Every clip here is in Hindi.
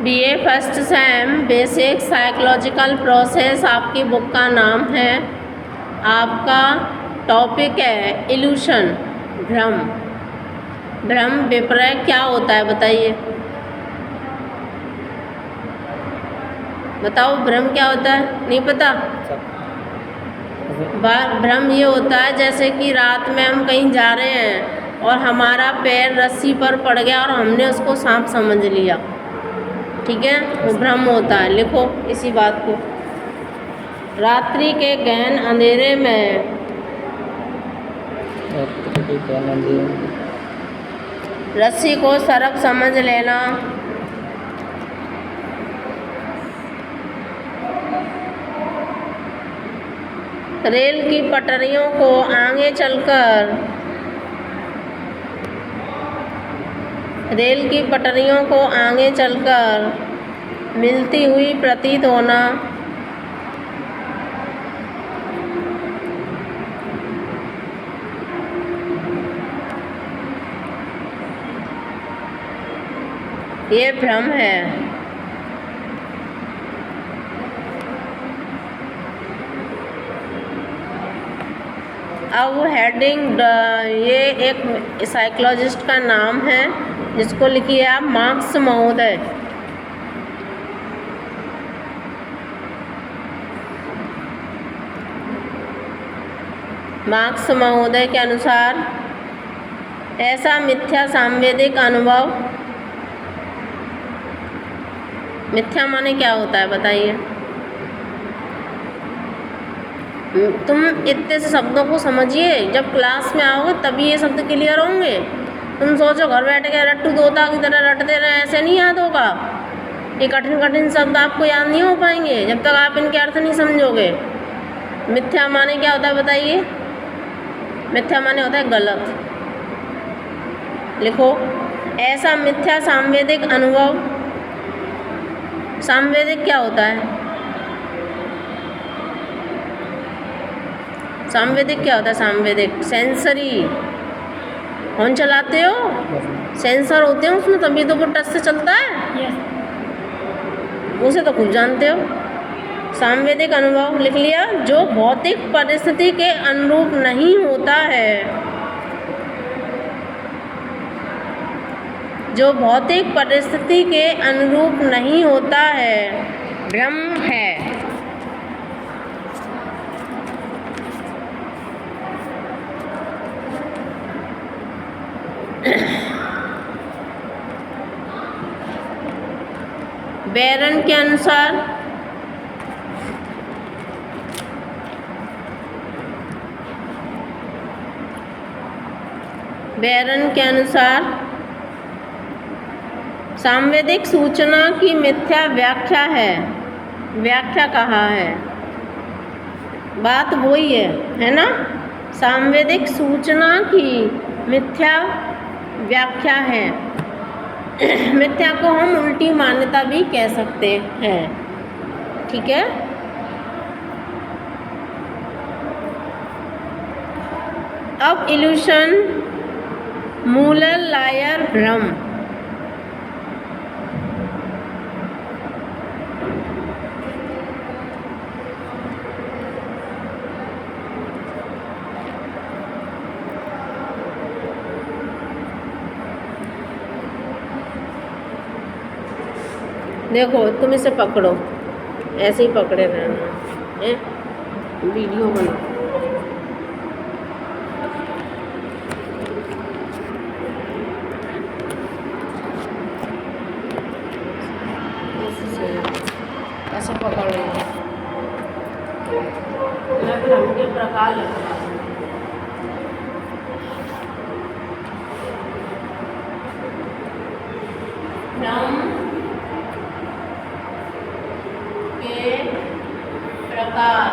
BA first sem basic psychological process आपकी बुक का नाम है। आपका टॉपिक है इल्यूशन, भ्रम। भ्रम विपर्य क्या होता है बताइए, बताओ भ्रम क्या होता है? नहीं पता? भ्रम ये होता है जैसे कि रात में हम कहीं जा रहे हैं और हमारा पैर रस्सी पर पड़ गया और हमने उसको सांप समझ लिया, ठीक है, वो भ्रम होता है। लिखो इसी बात को। रात्रि के गहन अंधेरे में रस्सी को सर्प समझ लेना, रेल की पटरियों को आगे चलकर मिलती हुई प्रतीत होना, ये भ्रम है। अब हेडिंग, ये एक साइकोलॉजिस्ट का नाम है जिसको लिखिए आप मार्क्स महोदय। मार्क्स महोदय के अनुसार ऐसा मिथ्या सांवेदिक अनुभव, मिथ्या माने क्या होता है बताइए? तुम इतने से शब्दों को समझिए, जब क्लास में आओगे तभी ये शब्द क्लियर होंगे। तुम सोचो घर बैठ के रट्टू तोता की तरह रटते रहे, ऐसे नहीं याद होगा। ये कठिन कठिन शब्द आपको याद नहीं हो पाएंगे जब तक आप इनके अर्थ नहीं समझोगे। मिथ्या माने क्या होता है बताइए? मिथ्या माने होता है गलत। लिखो, ऐसा मिथ्या सांवेदिक अनुभव। सांवेदिक क्या होता है? सांवेदिक क्या होता है? सांवेदिक सेंसरी। फोन चलाते हो, सेंसर होते हैं उसमें, तभी तो वो टच से चलता है। उसे तो खूब जानते हो। सांवेदिक अनुभव लिख लिया, जो भौतिक परिस्थिति के अनुरूप नहीं होता है, जो भौतिक परिस्थिति के अनुरूप नहीं होता है, भ्रम है। बैरन के अनुसार सांवेदिक सूचना की मिथ्या व्याख्या है। व्याख्या कहा है, बात वही है ना? सांवेदिक सूचना की मिथ्या व्याख्या है। मिथ्या को हम उल्टी मान्यता भी कह सकते हैं, ठीक है। अब इल्यूशन, मूलर, लायर, भ्रम। देखो तुम इसे पकड़ो, ऐसे ही पकड़े रहना है, वीडियो बना। ऐसे पकड़ लो, मैं भ्रम के प्रकार लिखूंगा। भ्रम के प्रकार,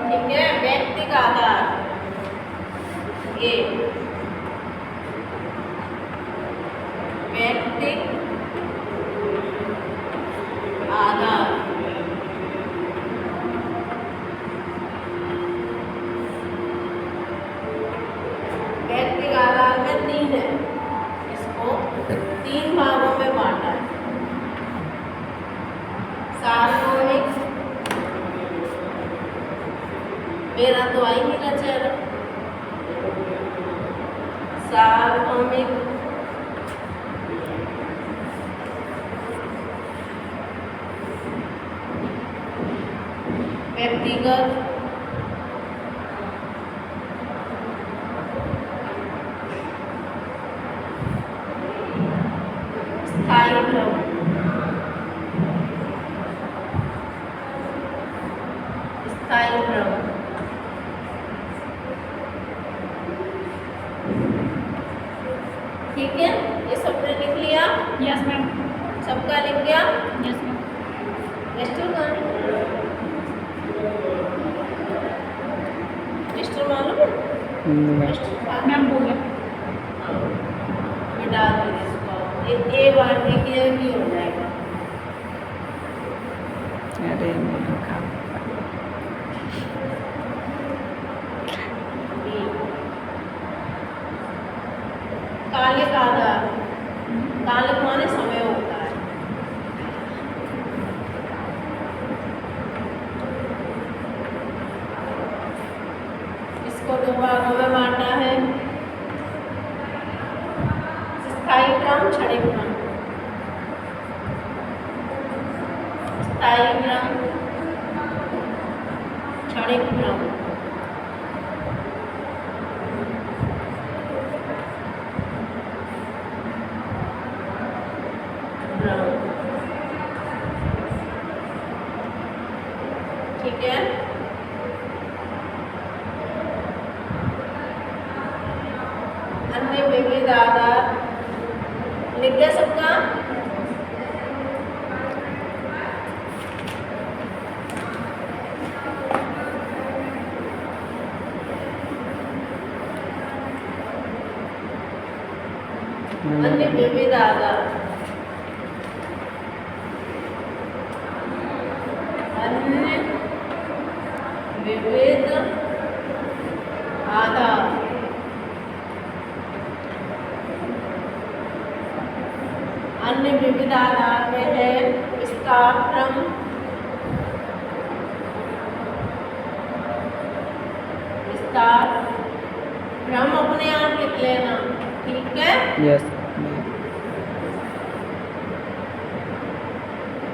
ठीक है। व्यक्ति का आधार, ये व्यक्ति आधार, व्यक्ति आधार में 3 है। मेरा तो आई नहीं रहा चेहरा। सार्वभौमिक व्यक्तिगत स्थायी क्रम स्थायी क्रम ठीक है, ये सबने लिख लिया? Yes ma'am. सबका लिख गया? Yes ma'am. रजिस्टर मालूम है? मैम बोले मैं डाल दूँगी इसको, ए बार देखिए भी हो जाएगा। अरे मेरा काम कालिक आधार, कालिक माने समय होता है। इसको दो भागों में बांटा है, स्थायी क्रम, क्षणिक क्रम। स्थायी क्रम, क्षणिक क्रम। ठीक है, अन्य विविध आधार लिख गया सबका? अन्य विविध आधार, अन्य विविध आधार, अन्य विविध आधार में है विस्तार क्रम, विस्तार क्रम अपने आप लिख लेना, ठीक है? यस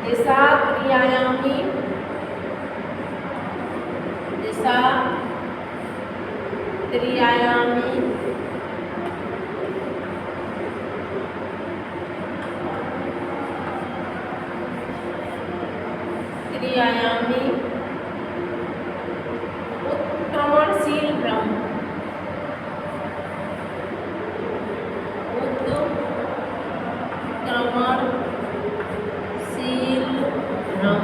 दिशा त्रिआयामी, दिशा त्रिआयामी त्रिआयामी उत्क्रमणशील क्रम, उत्क्रमणशील क्रम,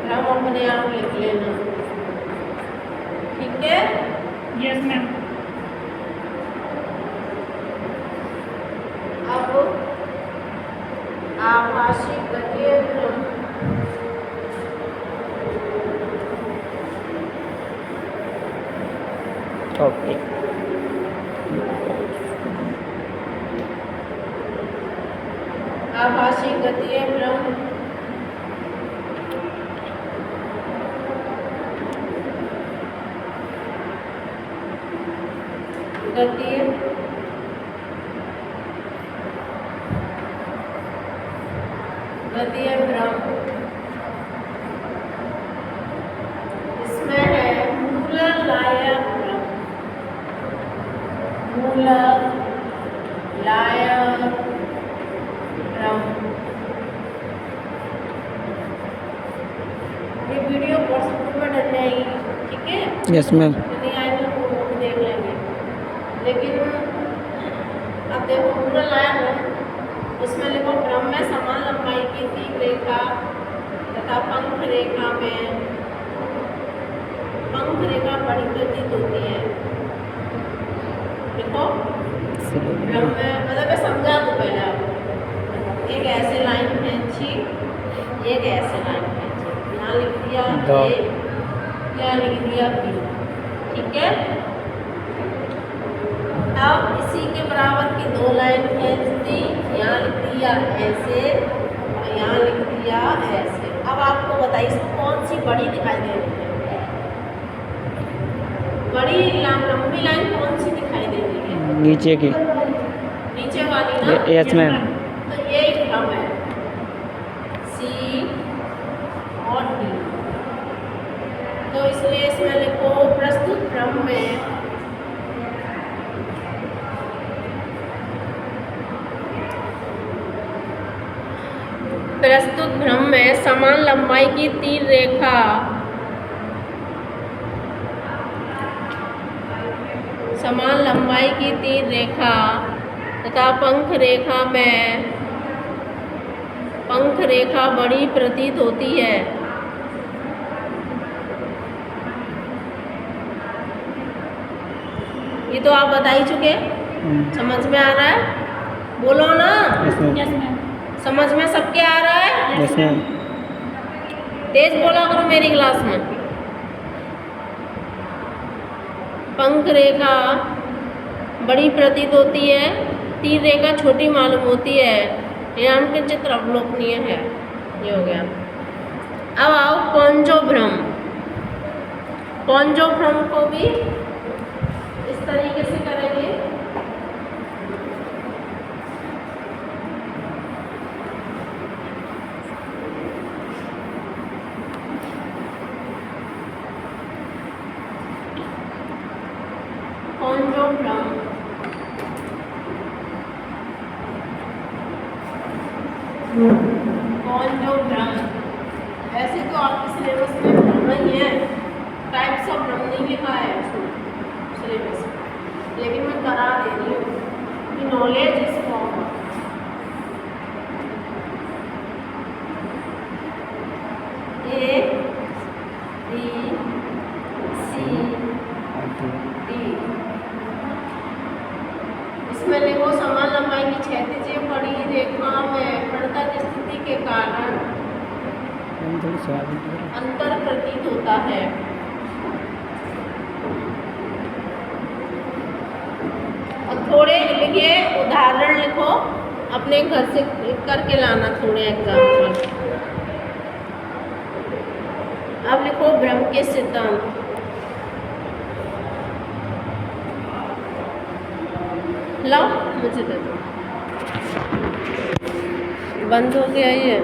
क्रम अपने आप लिख लेना, ठीक है? Yes ma'am. अब आभासी गतीय क्रम, ओके आभासी गतीय क्रम, गतीय गतीय क्रम, इसमें है मूलर लायक क्रम, मूलर लायक क्रम। ये वीडियो व्हाट्सएप ग्रुप में डल जाएगी, ठीक है? यस मैम नहीं आएगी तो वो भी देख लेंगे, लेकिन अब देखो मूलर लायक क्रम, उसमें लिखो क्रम में समान लंबाई की तीव्र रेखा तथा पंख रेखा में पंख रेखा बड़ी प्रतीत होती है। देखो क्रम में मतलब मैं समझा दूँ पहले आपको, एक ऐसे लाइन खींची, एक ऐसे लाइन खींची, यहाँ लिख दिया ए, यहाँ लिख दिया बी, ठीक है? अब इसी के बराबर की दो लाइन खींच दी, यहाँ लिख दिया ऐसे और यहाँ लिख दिया ऐसे। अब आपको बताइए इसमें कौन सी बड़ी दिखाई दे रही है? बड़ी लंबी लाइन कौन सी दिखाई दे रही है? नीचे की। नीचे वाली ना? Yes ma'am. तो ये एक भ्रम है, सी और डी। तो इसलिए इसमें लिखो प्रस्तुत भ्रम में समान लंबाई की तीर रेखा तथा पंख रेखा बड़ी प्रतीत होती है। ये तो आप बता ही चुके, समझ में आ रहा है? बोलो ना। Yes ma'am. समझ में सबके आ रहा है? Yes ma'am. तेज बोला करो मेरी क्लास में। पंख रेखा बड़ी प्रतीत होती है, तीर रेखा छोटी मालूम होती है। यानी कि चित्र अवलोकनीय है। ये हो गया। अब आओ पौंजोभ्रम। पौंजोभ्रम को भी इस तरीके से करेंगे। पौंजोभ्रम ऐसे तो आपके सिलेबस में भ्रम ही है, टाइप्स ऑफ भ्रम नहीं लिखा है सिलेबस, लेकिन मैं करा दे रही हूँ कि knowledge is form. A B C D. इसमें लिखो समान लंबाई की क्षैतिज बड़ी रेखा में पृथक स्थिति के कारण अंतर प्रतीत होता है। और थोड़े लिखिए, उदाहरण लिखो, अपने घर से करके लाना थोड़े एग्जाम्पल। अब लिखो भ्रम के सिद्धांत। लो मुझे दे दो। बंद हो गया ये।